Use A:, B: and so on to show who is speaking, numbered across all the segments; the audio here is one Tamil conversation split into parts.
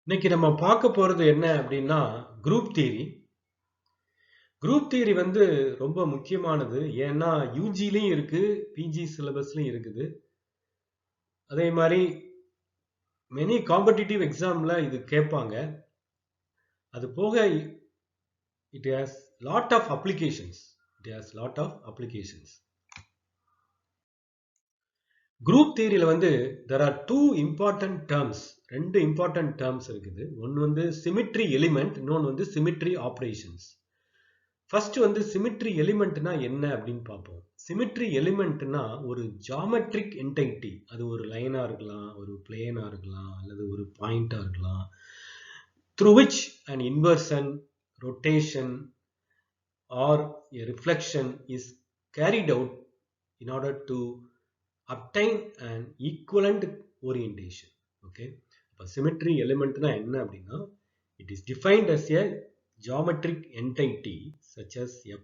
A: இன்னைக்கு நம்ம பார்க்க போறது என்ன அப்படின்னா குரூப் தியரி. குரூப் தியரி வந்து ரொம்ப முக்கியமானது. ஏன்னா யூஜிலையும் இருக்கு, பிஜி சிலபஸ்லயும் இருக்குது. அதே மாதிரி மெனி காம்படிட்டிவ் எக்ஸாம்ல இது கேட்பாங்க. அது போக it has lot of applications. Group தியரியில வந்து there are two important terms. ரெண்டு இம்பார்ட்டன்ட் டேர்ம்ஸ் இருக்குது. ஒன்று வந்து சிமிட்ரி எலிமெண்ட், இன்னொன்று வந்து சிமிட்ரி ஆப்ரேஷன்ஸ். ஃபர்ஸ்ட் வந்து சிமிட்ரி எலிமெண்ட்னா என்ன அப்படின்னு பார்ப்போம். சிமிட்ரி எலிமெண்ட்னா ஒரு ஜாமெட்ரிக் என்டைட்டி. அது ஒரு லைனா இருக்கலாம், ஒரு பிளேனா இருக்கலாம், அல்லது ஒரு பாயிண்டா இருக்கலாம். through which an inversion, rotation or a reflection is carried out in order to obtain an equivalent orientation. Okay, அப்ப சிமிட்ரி எலிமெண்ட்னா என்ன அப்படின்னா it is defined as a geometric entity such as a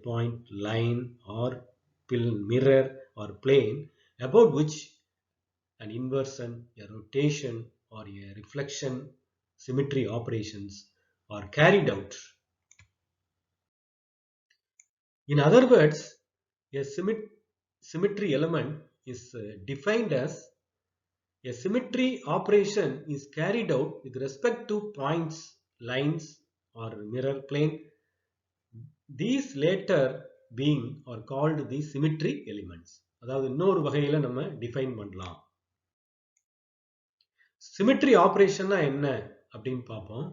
A: point, line or mirror or plane about which an inversion, a rotation or a reflection symmetry operations are carried out. In other words, a symmetry element is defined as a symmetry operation is carried out with respect to points, lines or mirror plane. These later being are called the symmetry elements. அதாவது இன்னொரு வகையில நம்ம டிஃபைன் பண்ணலாம். சிமிட்ரி ஆபரேஷன்னா என்ன அப்படின்னு பார்ப்போம்.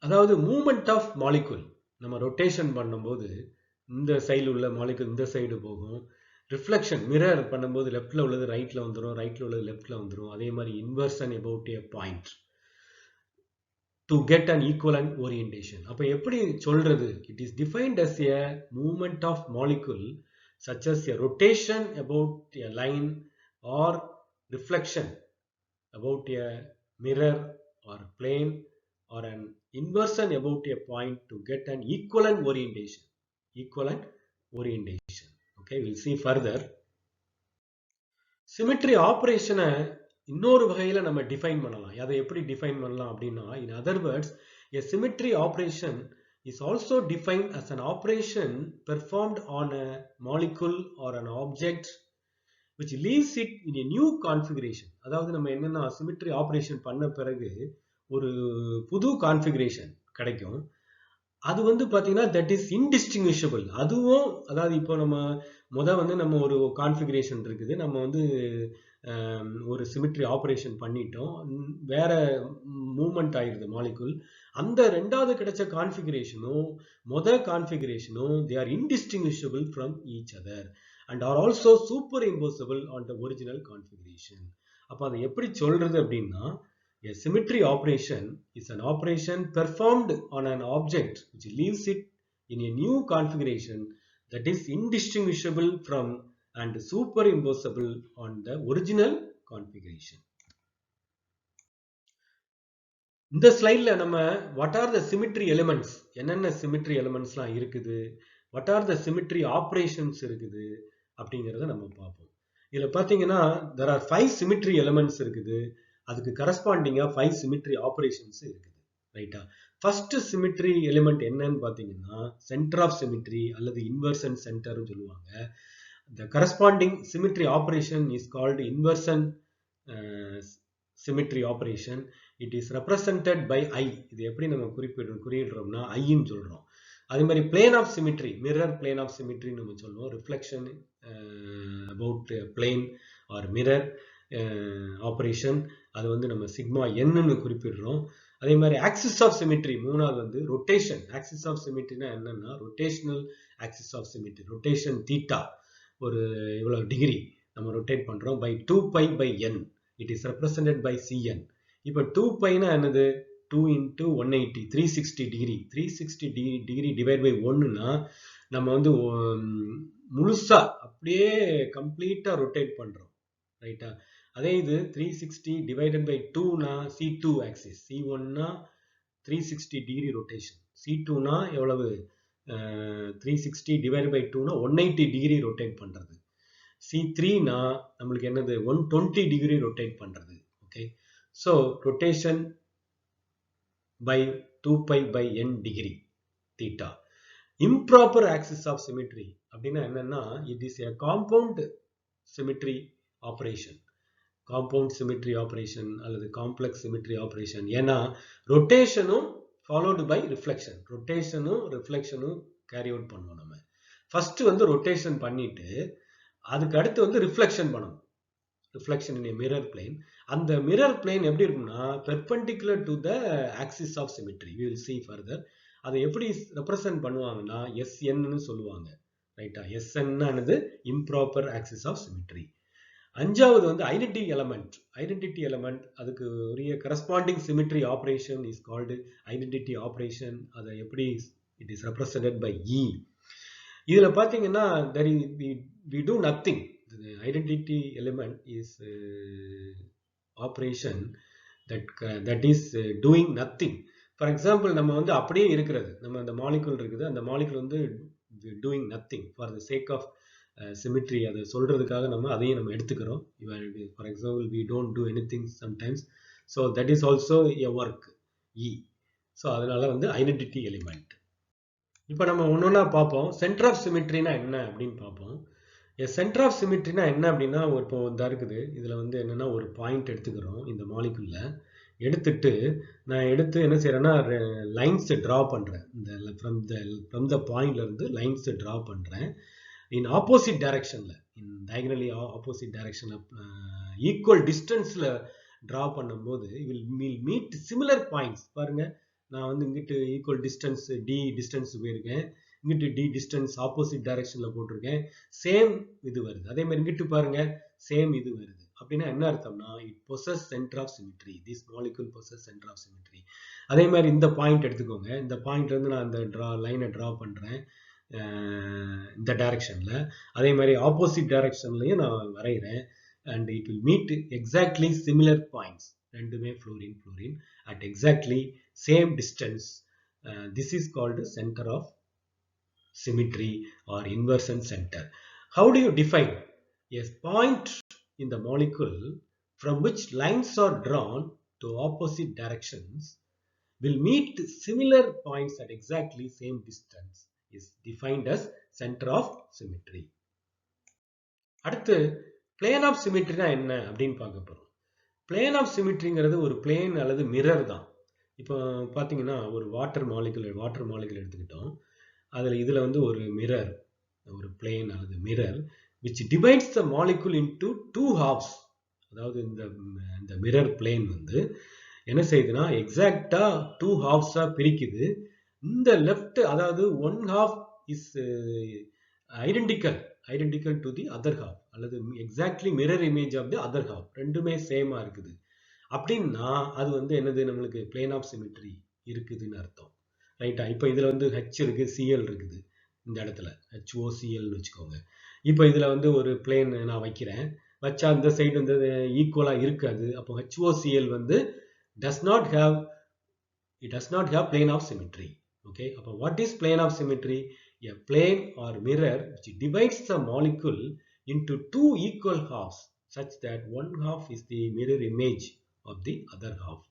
A: அதாவது மூவ்மெண்ட் ஆஃப் மாலிகுல். நம்ம ரொட்டேஷன் பண்ணும்போது இந்த சைடில் உள்ள மாலிகுல் இந்த சைடு போகும். ரிஃப்ளெக்ஷன் மிரர் பண்ணும்போது லெஃப்ட்ல உள்ளது ரைட்ல வந்துடும், ரைட்ல உள்ளது லெஃப்ட்ல வந்துடும். அதே மாதிரி inversion about A point to get an equivalent orientation. அப்ப எப்படி சொல்றது? It is defined as a movement of molecule such as a rotation about a line or reflection about a mirror or plane or an inversion about a point to get an equivalent orientation. Okay, we'll see further. Symmetry operation இன்னொரு வகையில நம்ம டிஃபைன் பண்ணலாம். அதை எப்படி டிஃபைன் பண்ணலாம் அப்படின்னா, in other words, a symmetry operation is also defined as an operation performed on a molecule or an object which leaves it in a new configuration. அதாவது நம்ம என்னன்னா சிமிட்ரி ஆபரேஷன் பண்ண பிறகு ஒரு புது கான்ஃபிகரேஷன் கிடைக்கும். அது வந்து பாத்தீங்கன்னா that is indistinguishable. அதுவும் அதாவது இப்போ நம்ம வந்து நம்ம ஒரு கான்ஃபிகரேஷன் இருக்குது, நம்ம வந்து ஒரு சிமிட்ரி ஆபரேஷன் பண்ணிட்டோம், வேற மூவ்மெண்ட் ஆயிருது மாலிகுல். அந்த ரெண்டாவது கிடைச்ச கான்ஃபிகரேஷனும் கான்ஃபிகரேஷனும் they are indistinguishable from each other and are also superimposable on the original configuration. அப்ப அதை எப்படி சொல்றது அப்படின்னா, a symmetry operation is an operation performed on an object which leaves it in a new configuration that is indistinguishable from and superimposable on the original configuration. இந்த ஸ்லைட்ல நம்ம what are the symmetry elements, என்னென்ன symmetry elements-லாம் இருக்குது, what are the symmetry operations இருக்குது அப்படிங்கிறத நம்ம பார்ப்போம். இதுல பாத்தீங்கன்னா there are 5 symmetry elements இருக்குது. அதுக்கு கரஸ்பாண்டிங்கா 5 symmetry operations இருக்குது. ரைட்டா? ஃபர்ஸ்ட் சிமிட்ரி எலிமெண்ட் என்னன்னு பாத்தீங்கன்னா சென்டர் ஆஃப் சிமிட்ரி அல்லது இன்வர்ஷன் சென்டர்னு சொல்லுவாங்க. The corresponding symmetry operation is called inversion symmetry operation. It is represented by I. இது எப்படி நம்ம குறியிடுறோம்னா ஐன்னு சொல்றோம். அதே மாதிரி plane of symmetry, mirror plane of symmetry நம்ம சொல்லுவோம். reflection about plane or mirror operation, அது வந்து நம்ம சிக்மா என்னன்னு குறிப்பிடுறோம். அதே மாதிரி axis of symmetry, மூணாவது வந்து rotation. axis of symmetryனா என்னன்னா rotational axis of symmetry, rotation theta, ஒரு இவ்வளவு டிகிரி நம்ம ரொட்டேட் பண்றோம் by 2 pi by n. it is represented by cn. இப்போ 2 பைனா என்னது? 2 into 180, 360 degree. 360 degree divide by 1னா நம்ம வந்து முழுசா அப்படியே கம்ப்ளீட்டா ரொட்டேட் பண்றோம். ரைட்டா? அதே இது 360 டிவைடட் பை 2னா C2 ஆக்சிஸ். C1னா 360 டிகிரி ரொட்டேஷன். C2னா எவ்வளவு? 360 டிவைடட் பை 2னா 180 டிகிரி ரொட்டேட் பண்றது. C3னா நம்மளுக்கு என்னது? 120 டிகிரி ரொட்டேட் பண்றது. Okay, So rotation by 2 pi by n degree theta. Improper axis of symmetry அப்படின்னா என்னன்னா, it is a compound symmetry operation. Compound symmetry operation அல்லது complex symmetry operation. ஏன்னா ரொட்டேஷனும் followed by reflection. ரொட்டேஷனும் ரிஃப்ளெக்ஷனும் கேரி அவுட் பண்ணுவோம். நம்ம ஃபர்ஸ்ட் வந்து ரொட்டேஷன் பண்ணிட்டு அதுக்கு அடுத்து வந்து ரிஃப்ளெக்ஷன் பண்ணணும். Reflection in a mirror plane. அந்த mirror plane எப்படி இருக்கும்னா perpendicular to the axis of symmetry. We will see further. அதை எப்படி ரெப்ரசன்ட் பண்ணுவாங்கன்னா SN ன்னு சொல்லுவாங்க. ரைட்டா? SN ஆனது improper axis of symmetry. அஞ்சாவது வந்து ஐடென்டிட்டி எலமெண்ட். ஐடென்டிட்டி எலமெண்ட் அதுக்கு உரிய corresponding symmetry operation is called identity operation. அதை எப்படி it is represented by E. இதுல பாத்தீங்கன்னா we do nothing. The identity element is operation that is doing nothing. For example, நம்ம வந்து அப்படியே இருக்கிறது, நம்ம அந்த மாலிகுல் இருக்குது, அந்த மாலிகுல் வந்து doing nothing for the sake of symmetry. அதை சொல்றதுக்காக நம்ம அதையும் நம்ம எடுத்துக்கிறோம். For example, we don't do anything sometimes, so that is also a work E. so அதனால வந்து ஐடென்டிட்டி எலிமெண்ட். இப்போ நம்ம ஒன்னொன்னா பார்ப்போம். சென்டர் ஆஃப் சிமிட்ரினா என்ன அப்படின்னு பார்ப்போம். சென்டர் ஆஃப் சிமிட்ரினா என்ன அப்படின்னா, இப்போ இதா இருக்குது, இதுல வந்து என்னன்னா ஒரு பாயிண்ட் எடுத்துக்கிறோம் இந்த மாலிகுல்ல. எடுத்துட்டு நான் எடுத்து என்ன செய்யறேன்னா லைன்ஸ் டிரா பண்றேன். இந்த ஃப்ரம் த பாயிண்ட்ல இருந்து லைன்ஸ் டிரா பண்றேன். in opposite directionல, in diagonally opposite directionல equal distanceல draw பண்ணும்போது will meet similar points. பாருங்க, நான் வந்து இங்கிட்டு equal distance d distance போயிருக்கேன், இங்கிட்டு d distance opposite directionல போட்டிருக்கேன், சேம் இது வருது. அதே மாதிரி இங்கிட்டு பாருங்க சேம் இது வருது. அப்படின்னா என்ன அர்த்தம்னா it possess center of symmetry. This molecule possess center of symmetry. அதே மாதிரி இந்த பாயிண்ட் எடுத்துக்கோங்க. இந்த பாயிண்ட்ல இருந்து நான் இந்த லைனை டிரா பண்றேன் இந்த டைரக்ஷன்ல. அதே மாதிரி ஆப்போசிட் டைரக்ஷன்லயும் நான் வரைகிறேன். and it will meet exactly similar points. ரெண்டுமே fluorine at exactly same distance. This is called center of symmetry or inversion center. How do you define a point in the molecule from which lines are drawn to opposite directions will meet similar points at exactly same distance is defined as center of symmetry. அடுத்து plane of symmetry னா என்ன அப்படின்னு பார்க்க போறோம். plane of symmetryங்கிறது ஒரு plane அல்லது மிரர் தான். இப்போ பாத்தீங்கன்னா ஒரு வாட்டர் மாலிகுல் எடுத்துக்கிட்டோம். இதுல வந்து ஒரு மிரர், ஒரு plane அல்லது mirror which divides the molecule into two halves. அதாவது இந்த மிரர் plane வந்து என்ன செய்யுதுன்னா எக்ஸாக்டா டூ ஹாஃப்ஸா பிரிக்குது. இந்த லெஃப்ட், அதாவது one half is identical to the other half, அல்லது exactly mirror image of the other half. ரெண்டுமே சேமா இருக்குது அப்படின்னா அது வந்து என்னது, நம்மளுக்கு பிளேன் ஆஃப் சிமிட்ரி இருக்குதுன்னு அர்த்தம். ரைட்டா? இப்போ இதுல வந்து ஹெச் இருக்கு, சிஎல் இருக்குது. இந்த இடத்துல HOCLன்னு வச்சுக்கோங்க. இப்போ இதுல வந்து ஒரு பிளேன் நான் வைக்கிறேன், வச்சா இந்த சைடு வந்து ஈக்குவலா இருக்காது. அப்போ HOCL வந்து does not have plane of symmetry. Okay, அப்போ what is plane of symmetry? A plane or mirror which divides the molecule into two equal halves such that one half is the mirror image of the other half.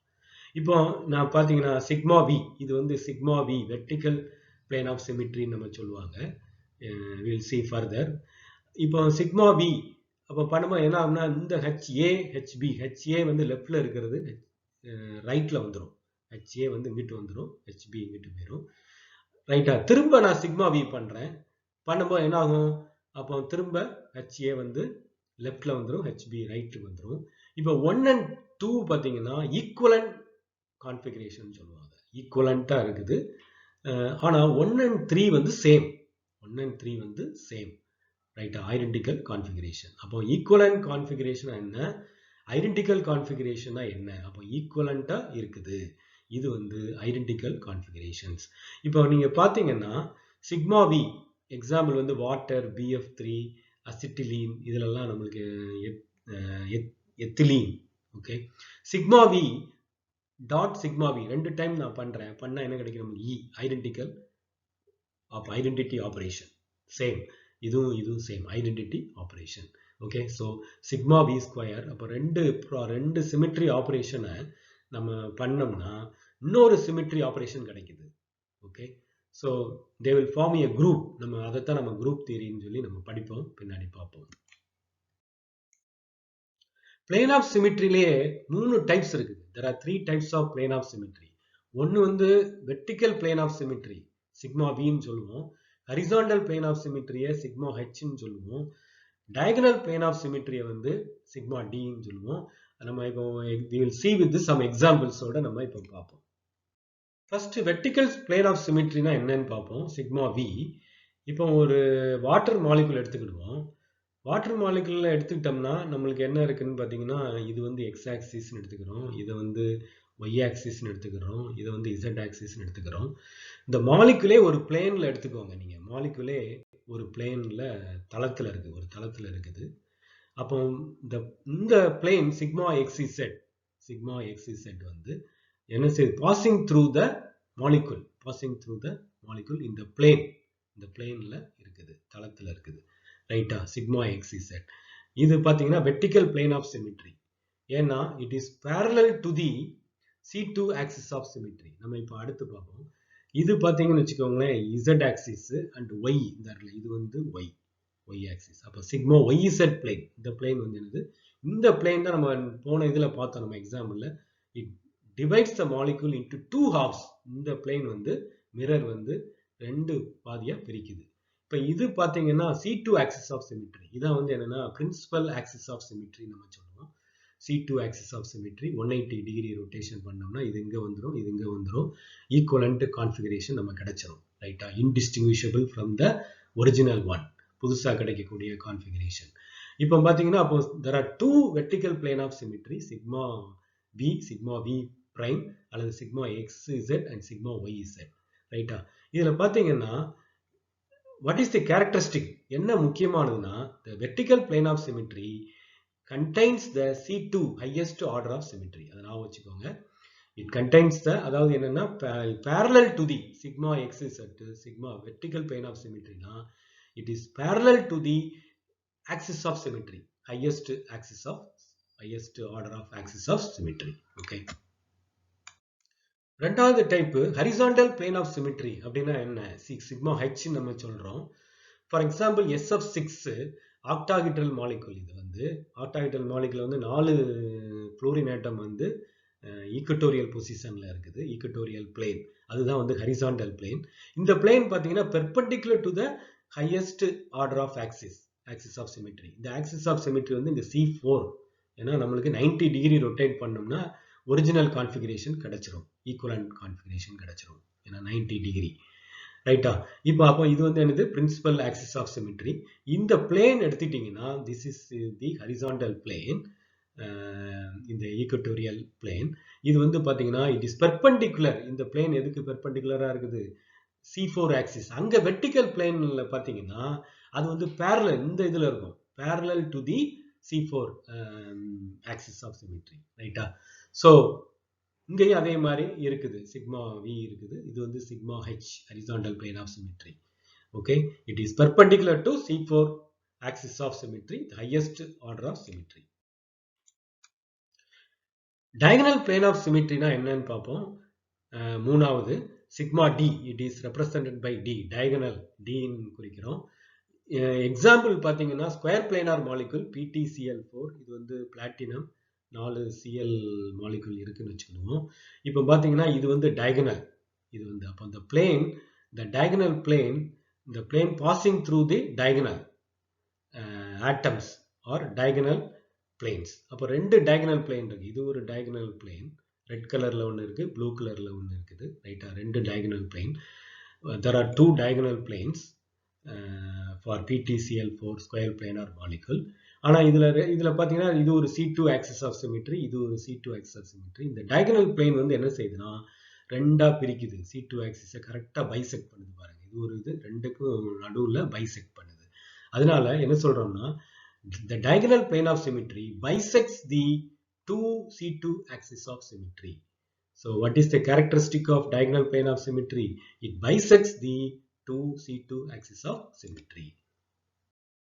A: இப்போ நான் பாத்தீங்கன்னா சிக்மா V, இது வந்து sigma V vertical plane of symmetry நம்ம சொல்லுவாங்க. we will see further. இப்போ சிக்மா V அப்போ பண்ணும்போது என்ன ஆகும்னா இந்த HA வந்து லெஃப்ட்ல இருக்கிறது ரைட்ல வந்துடும், HA வந்து இங்கிட்டு வந்துடும், HB இங்கிட்டு போயிடும். ரைட்டா? திரும்ப நான் சிக்மா V பண்றேன், பண்ணும்போது என்ன ஆகும், அப்போ திரும்ப HA வந்து லெஃப்ட்ல வந்துடும், HB ரைட்ல வந்துடும். இப்போ 1 and 2 பாத்தீங்கன்னா ஈக்குவலன்ட் கான்ஃபிகரேஷன் சொல்லுவாங்க, ஈக்குவலண்டா இருக்குது. ஆனா 1 and 3 வந்து சேம், 1 and 3 வந்து சேம். ரைட்டா? Identical configuration. அப்போ ஈக்குவலன்ட் கான்ஃபிகரேஷன் என்ன, ஐடென்டிக்கல் கான்ஃபிகரேஷனா என்ன? அப்போ ஈக்குவலண்டா இருக்குது. இது வந்து ஐடென்டிக்கல் கான்ஃபிகரேஷன்ஸ். இப்போ நீங்க பாத்தீங்கன்னா சிக்மா V எக்ஸாம்பிள் வந்து வாட்டர், BF3, அசிட்டிலீன், இதுலெல்லாம் நம்மளுக்கு ethylene. Okay, sigma V dot sigma V ரெண்டு டைம் நான் பண்றேன், பண்ணா என்ன கிடைக்கும் நமக்கு? E, identical of identity operation. Same, இதுவும் same identity operation. Okay, so sigma V square. அப்போ ரெண்டு சிமிட்ரி ஆப்ரேஷனை நம்ம பண்ணோம்னா இன்னொரு சிமிட்ரி ஆப்ரேஷன் கிடைக்குது. Okay, so they will form a group. நம்ம அதைத்தான் நம்ம குரூப் தியரின்னு சொல்லி நம்ம படிப்போம், பின்னாடி பார்ப்போம். பிளேன் ஆஃப் சிமிட்ரிலேயே 3 டைப்ஸ் இருக்குது. There are 3 types of plane of symmetry. ஒன்று வந்து vertical plane of symmetry, sigma வின்னு சொல்லுவோம். ஹரிசாண்டல் பிளேன் ஆஃப் சிமிட்ரியை சிக்மா ஹெச்ன்னு சொல்லுவோம். டயகனல் பிளேன் ஆஃப் சிமிட்ரியை வந்து சிக்மா டின்னு சொல்லுவோம். நம்ம இப்போ we will see with some எக்ஸாம்பிள்ஸோட நம்ம இப்போ பார்ப்போம். ஃபர்ஸ்ட் வெர்டிக்கல் பிளேன் ஆஃப் சிமிட்ரினா என்னன்னு பார்ப்போம். Sigma we. இப்போ ஒரு வாட்டர் மாலிகுல் எடுத்துக்கிடுவோம். வாட்டர் மாலிகுல்ல எடுத்துக்கிட்டோம்னா நம்மளுக்கு என்ன இருக்குன்னு பார்த்தீங்கன்னா, இது வந்து எக்ஸ் ஆக்சிஸ்ன்னு எடுத்துக்கிறோம், இதை வந்து ஒய் ஆக்சிஸ்ன்னு எடுத்துக்கிறோம், இதை வந்து இசட் ஆக்சிஸ்ன்னு எடுத்துக்கிறோம். இந்த மாலிகுலே ஒரு பிளேன்ல எடுத்துக்கோங்க. நீங்க மாலிகுலே ஒரு பிளேன்ல தளத்துல இருக்கு, ஒரு தளத்துல இருக்குது. அப்போ இந்த பிளேன் சிக்மா எக்ஸிசெட் வந்து என்ன செய்யுது? பாசிங் த்ரூ த மாலிகுல் இந்த பிளேன்ல இருக்குது, தளத்துல இருக்குது. ரைட்டா? சிக்மா எக்ஸிசெட். இது பாத்தீங்கன்னா வெர்டிக்கல் பிளேன் ஆஃப் சிமிட்ரி. ஏன்னா it is parallel to the C2 axis of symmetry. நம்ம இப்போ அடுத்து பார்ப்போம். இது பாத்தீங்கன்னு வச்சுக்கோங்களேன், இசட் ஆக்சிஸ் அண்ட் ஒய் இந்த இடத்துல, இது வந்து ஒய் ஆக்சிஸ். அப்போ சிக்மா ஒய் இசட் பிளேன். இந்த பிளேன் வந்து என்னது? இந்த பிளேன் தான் நம்ம போன இதுல பார்த்தோம், நம்ம எக்ஸாம்பிள்ல. It divides the molecule into 2 halves. இந்த பிளேன் வந்து மிரர் வந்து 2 பாதியா பிரிக்குது. இப்போ இது பாத்தீங்கன்னா C2 ஆக்சிஸ் ஆஃப் சிமிட்ரி. இதான் வந்து என்னன்னா பிரின்சிபல் ஆக்சிஸ் ஆஃப் சிமிட்ரி நம்ம சொல்லுவோம். C2 axis of symmetry 180 degree rotation பண்ணோம்னா இது இங்க வந்துடும், இது இங்க வந்துடும். ஈக்குவலண்ட் கான்ஃபிகரேஷன் நம்ம கிடைச்சிரும். ரைட்டா? Indistinguishable from the original one. புதுசா கிடைக்கக்கூடிய கான்ஃபிகரேஷன். இப்போ பாத்தீங்கன்னா அப்போ there are 2 vertical plane of symmetry, sigma v prime அல்லது sigma xz and sigma yz. ரைட்டா? இதுல பாத்தீங்கன்னா what is the characteristic? என்ன முக்கியமானதுன்னா, the vertical plane of symmetry contains the C2 highest order of symmetry. அதை நான் வச்சுக்கோங்க. It contains the, அதாவது என்னன்னா parallel to the sigma xz, sigma vertical plane of symmetry னா it is parallel to the axis of symmetry, highest order of axis of symmetry. Okay. ரெண்டாவது type horizontal plane of symmetry. அப்படின்னா என்ன? சிக்மா ஹெச் நம்ம சொல்றோம். For example SF6 octahedral molecule. இது வந்து ஆக்டாஹெட்ரல் மாலிகுல் வந்து 4 புளோரின் ஆட்டம் வந்து ஈக்குவட்டோரியல் பொசிஷன்ல இருக்குது, ஈக்குவட்டோரியல் பிளேன். அதுதான் வந்து ஹரிசாண்டல் பிளேன். இந்த பிளேன் பாத்தீங்கன்னா perpendicular to the highest order of axis of symmetry. இந்த ஆக்சிஸ் ஆஃப் சிமிட்ரி வந்து இந்த C4. ஏன்னா நம்மளுக்கு 90 டிகிரி ரொட்டேட் பண்ணோம்னா ஒரிஜினல் கான்ஃபிகரேஷன் கிடைச்சிரும், ஈக்குவலண்ட் கான்ஃபிகரேஷன் கிடைச்சிரும். ஏன்னா 90 டிகிரி. ரைட்டா? இப்போ அப்போ இது வந்து என்னது? Principal axis of symmetry. இந்த பிளேன் எடுத்துட்டீங்கன்னா this is the horizontal plane, இந்த ஈக்குவட்டோரியல் பிளேன். இது வந்து பாத்தீங்கன்னா இட் இஸ் பெர்பெண்டிகுலர். இந்த பிளேன் எதுக்கு பெர்பெண்டிகுலரா இருக்குது? C4 axis. அங்க வெர்டிக்கல் பிளேன்ல பாத்தீங்கன்னா அது வந்து parallel, இந்த இதுல இருக்கும், parallel to the C4 axis of symmetry. ரைட்டா? ஸோ இங்கேயும் அதே மாதிரி இருக்குது, சிக்மா வி இருக்குது. இது வந்து sigma H, horizontal plane of symmetry. Okay, it is perpendicular to C4 axis of symmetry, the highest order of symmetry. diagonal plane of symmetry னா என்னன்னு பார்ப்போம். மூணாவது sigma D, it is represented by D, diagonal டின்னு குறிக்கிறோம். எக்ஸாம்பிள் பார்த்தீங்கன்னா ஸ்கொயர் பிளேனார் மாலிகுல் PtCl4. இது வந்து பிளாட்டினம் 4 Cl மாலிகுல் இருக்குன்னு வச்சுக்கிடுவோம். இப்போ பார்த்தீங்கன்னா இது வந்து டயகனல். இது வந்து அப்போ இந்த plane, the diagonal plane, the plane passing through the diagonal atoms or diagonal planes. அப்போ 2 diagonal plane இருக்கு. இது ஒரு diagonal plane, ரெட் கலர்ல ஒன்று இருக்கு, ப்ளூ கலர்ல ஒன்று இருக்குது. ரைட்டா? 2 diagonal plane. There are 2 diagonal planes for PtCl4 square planar molecule. ஆனா இதுல பாத்தீங்கன்னா இது ஒரு C2 axis of symmetry, இது ஒரு C2 axis of symmetry. இந்த diagonal plane வந்து என்ன செய்யுதுன்னா ரெண்டா பிரிக்குது. C2 axis கரெக்டா பைசெக்ட் பண்ணுது பாருங்க. இது ஒரு இது ரெண்டுக்கும் நடுவுல பைசெக்ட் பண்ணுது. அதனால என்ன சொல்றோம்னா the diagonal plane of symmetry bisects the 2 C2 axis of symmetry. So what is the characteristic of diagonal plane of symmetry? It bisects the 2 C2 axis of symmetry.